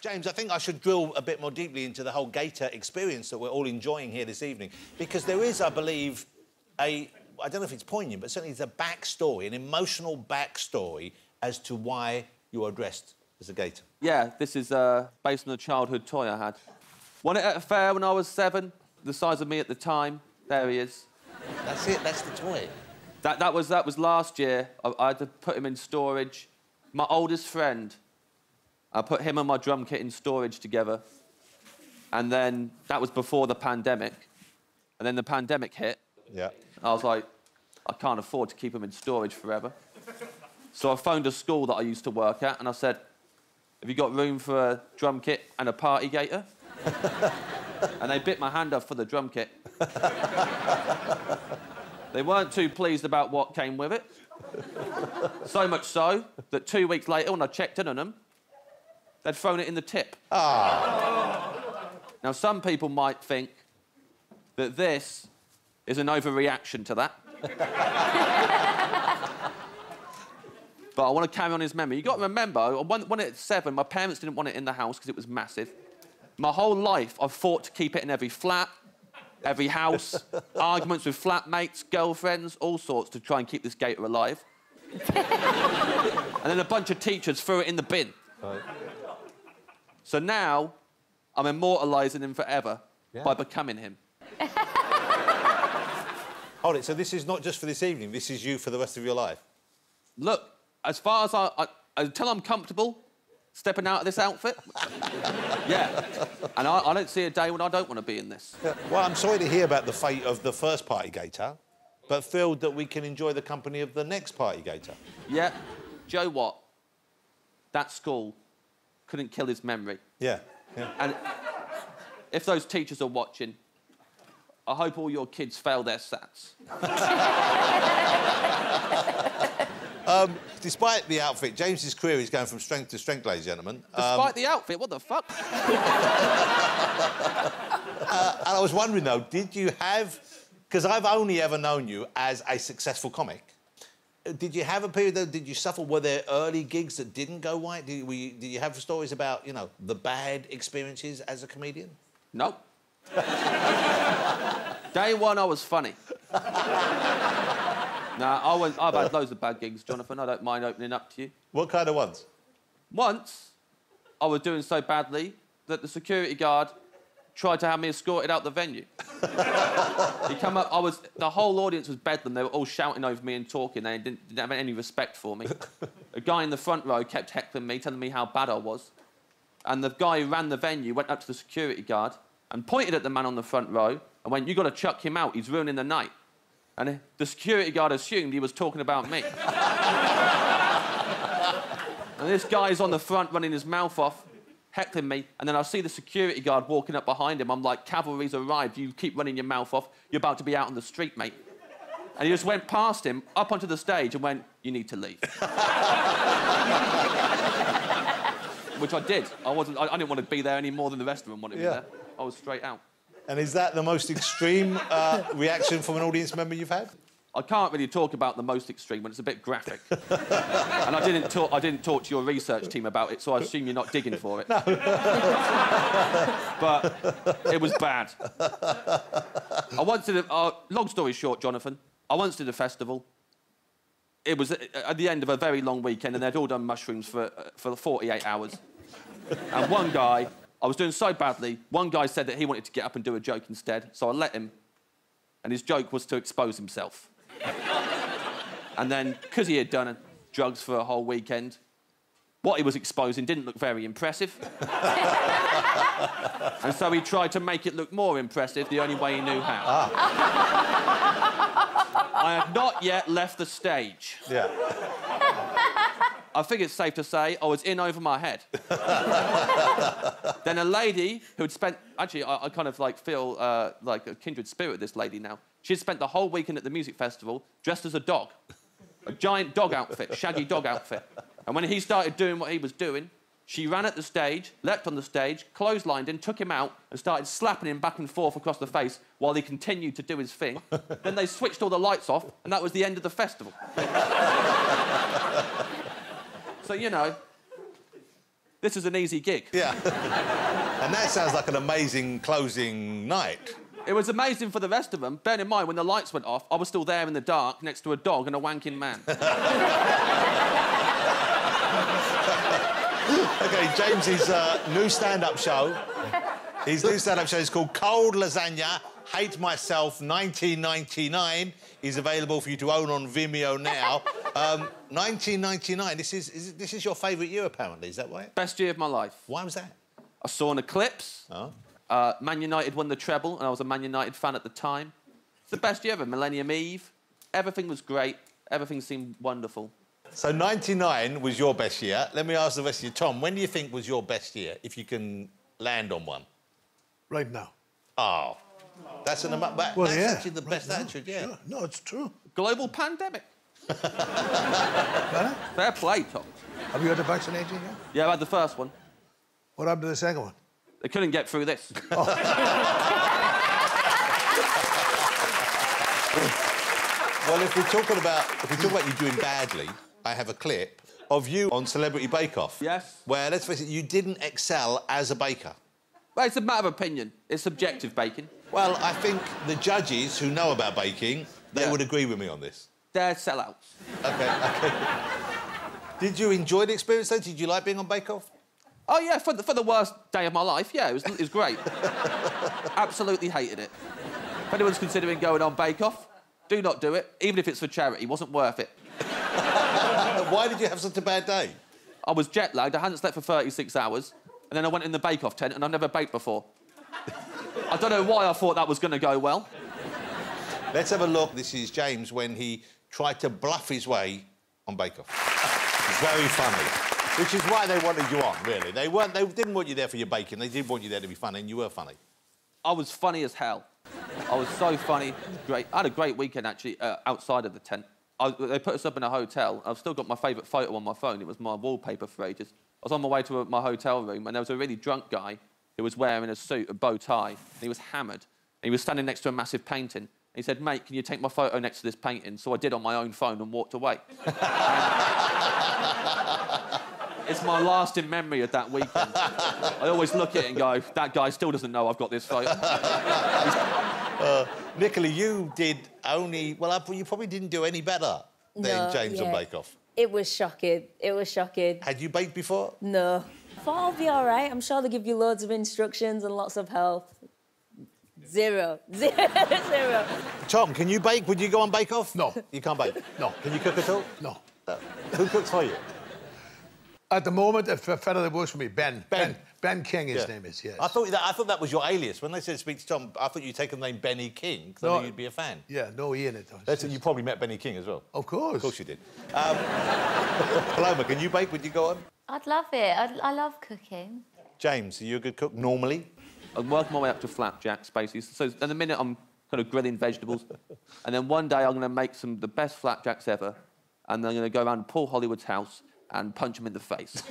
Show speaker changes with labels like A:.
A: James, I think I should drill a bit more deeply into the whole Gator experience that we're all enjoying here this evening, because there is, I believe, I don't know if it's poignant, but certainly it's a backstory, an emotional backstory as to why you are dressed as a gator.
B: Yeah, this is based on a childhood toy I had. Won it at a fair when I was 7, the size of me at the time. There he is.
A: That's it, that's the toy.
B: That was last year. I had to put him in storage. My oldest friend, I put him and my drum kit in storage together. And then that was before the pandemic. And then the pandemic hit.
A: Yeah.
B: I was like, I can't afford to keep him in storage forever. So I phoned a school that I used to work at and I said, have you got room for a drum kit and a party gator? And they bit my hand off for the drum kit. They weren't too pleased about what came with it. So much so that 2 weeks later, when I checked in on them, they'd thrown it in the tip.
A: Ah.
B: Now, some people might think that this is an overreaction to that. But I want to carry on his memory. You've got to remember, I won it at 7. My parents didn't want it in the house because it was massive. My whole life, I've fought to keep it in every flat, every house, arguments with flatmates, girlfriends, all sorts to try and keep this gator alive. And then a bunch of teachers threw it in the bin. Right. So now, I'm immortalising him forever by becoming him.
A: Hold it, so this is not just for this evening, this is you for the rest of your life?
B: Look, as far as until I'm comfortable stepping out of this outfit, yeah. And I don't see a day when I don't want to be in this.
A: Yeah. Well, I'm sorry to hear about the fate of the first party gator, but feel that we can enjoy the company of the next party gator.
B: Yeah. Joe what? That school couldn't kill his memory.
A: Yeah, yeah.
B: And if those teachers are watching, I hope all your kids fail their SATs.
A: Despite the outfit, James's career is going from strength to strength, ladies and gentlemen.
B: Despite the outfit? What the fuck?
A: And I was wondering, though, did you have... Because I've only ever known you as a successful comic. Did you have a period, though, did you suffer? Were there early gigs that didn't go right? Did you have stories about, you know, the bad experiences as a comedian?
B: No. Day one, I was funny. Nah, I've had loads of bad gigs, Jonathan. I don't mind opening up to you.
A: What kind of ones?
B: Once, I was doing so badly that the security guard tried to have me escorted out the venue. He come up, the whole audience was bedlam. They were all shouting over me and talking. They didn't have any respect for me. A guy in the front row kept heckling me, telling me how bad I was. And the guy who ran the venue went up to the security guard and pointed at the man on the front row and went, "You've got to chuck him out, he's ruining the night." And the security guard assumed he was talking about me. And this guy's on the front running his mouth off, heckling me, and then I see the security guard walking up behind him. I'm like, "Cavalry's arrived, you keep running your mouth off, you're about to be out on the street, mate." And he just went past him, up onto the stage and went, "You need to leave." Which I did. I didn't want to be there any more than the rest of them wanted me there. I was straight out.
A: And is that the most extreme reaction from an audience member you've had?
B: I can't really talk about the most extreme one. It's a bit graphic. And I didn't talk to your research team about it, so I assume you're not digging for it. No. But it was bad. I once did long story short, Jonathan, I once did a festival. It was at the end of a very long weekend, and they'd all done mushrooms for 48 hours. And one guy, I was doing so badly, one guy said that he wanted to get up and do a joke instead, so I let him, and his joke was to expose himself. And then, because he had done drugs for a whole weekend, what he was exposing didn't look very impressive. And so he tried to make it look more impressive the only way he knew how. I had not yet left the stage.
A: Yeah.
B: I think it's safe to say I was in over my head. Then a lady who'd spent... Actually, I kind of, like, feel like a kindred spirit with this lady now. She'd spent the whole weekend at the music festival dressed as a dog. A giant dog outfit, shaggy dog outfit. And when he started doing what he was doing, she ran at the stage, leapt on the stage, clotheslined him, took him out, and started slapping him back and forth across the face while he continued to do his thing. Then they switched all the lights off, and that was the end of the festival. So, you know, This is an easy gig.
A: Yeah. And that sounds like an amazing closing night.
B: It was amazing for the rest of them. Bearing in mind, when the lights went off, I was still there in the dark next to a dog and a wanking man.
A: OK, James's new stand-up show. His new stand-up show is called Cold Lasagna, Hate Myself, 1999. Is available for you to own on Vimeo now. 1999, this is your favourite year, apparently, is that right?
B: Best year of my life.
A: Why was that?
B: I saw an eclipse.
A: Oh.
B: Man United won the treble, and I was a Man United fan at the time. It's the best year ever. Millennium Eve. Everything was great. Everything seemed wonderful.
A: So 99 was your best year. Let me ask the rest of you. Tom, when do you think was your best year, if you can land on one?
C: Right now.
A: Oh. That's actually the best attitude, yeah.
C: Sure. No, it's true.
B: Global pandemic. Fair play, Tom.
C: Have you had the vaccination yet?
B: Yeah, I had the first one.
C: What happened to the second one?
B: They couldn't get through this.
A: Well, if we talk about you doing badly, I have a clip of you on Celebrity Bake Off.
B: Yes.
A: Where, let's face it, you didn't excel as a baker.
B: Well, it's a matter of opinion. It's subjective baking.
A: Well, I think the judges who know about baking, they would agree with me on this.
B: They're sellouts.
A: OK. Did you enjoy the experience, though? Did you like being on Bake Off?
B: Oh, yeah, for the worst day of my life, yeah, it was great. Absolutely hated it. If anyone's considering going on Bake Off, do not do it, even if it's for charity. It wasn't worth it.
A: Why did you have such a bad day?
B: I was jet-lagged, I hadn't slept for 36 hours, and then I went in the Bake Off tent, and I've never baked before. I don't know why I thought that was going to go well.
A: Let's have a look. This is James when he tried to bluff his way on Bake Off. Very funny. Which is why they wanted you on, really. They didn't want you there for your baking. They did want you there to be funny, and you were funny.
B: I was funny as hell. I was so funny. Great. I had a great weekend, actually, outside of the tent. They put us up in a hotel. I've still got my favourite photo on my phone. It was my wallpaper for ages. I was on my way to my hotel room, and there was a really drunk guy who was wearing a suit, a bow tie, and he was hammered. And he was standing next to a massive painting. And he said, "Mate, can you take my photo next to this painting?" So I did on my own phone and walked away. It's my lasting memory of that weekend. I always look at it and go, that guy still doesn't know I've got this photo.
A: Nicola, you did only... Well, you probably didn't do any better than James on Bake Off.
D: It was shocking. It was shocking.
A: Had you baked before?
D: No. I thought I'll be all right. I'm sure they give you loads of instructions and lots of help. Zero. Zero.
A: Tom, can you bake? Would you go on Bake Off?
C: No.
A: You can't bake?
C: No.
A: Can you cook at all?
C: No.
A: Who cooks for you?
C: At the moment, a fella that works for me, Ben King, his name is, yes.
A: I thought that was your alias. When they said speak to Tom, I thought you'd taken the name Benny King, because I knew you'd be a fan.
C: Yeah, no E in it.
A: You probably met Benny King as well.
C: Of course.
A: Of course you did. Paloma, can you bake? Would you go on?
E: I'd love it. I love cooking.
A: James, are you a good cook, normally?
B: I'm working my way up to flapjacks, basically. So in the minute, I'm kind of grilling vegetables. And then one day, I'm going to make the best flapjacks ever. And then I'm going to go around Paul Hollywood's house and punch him in the face.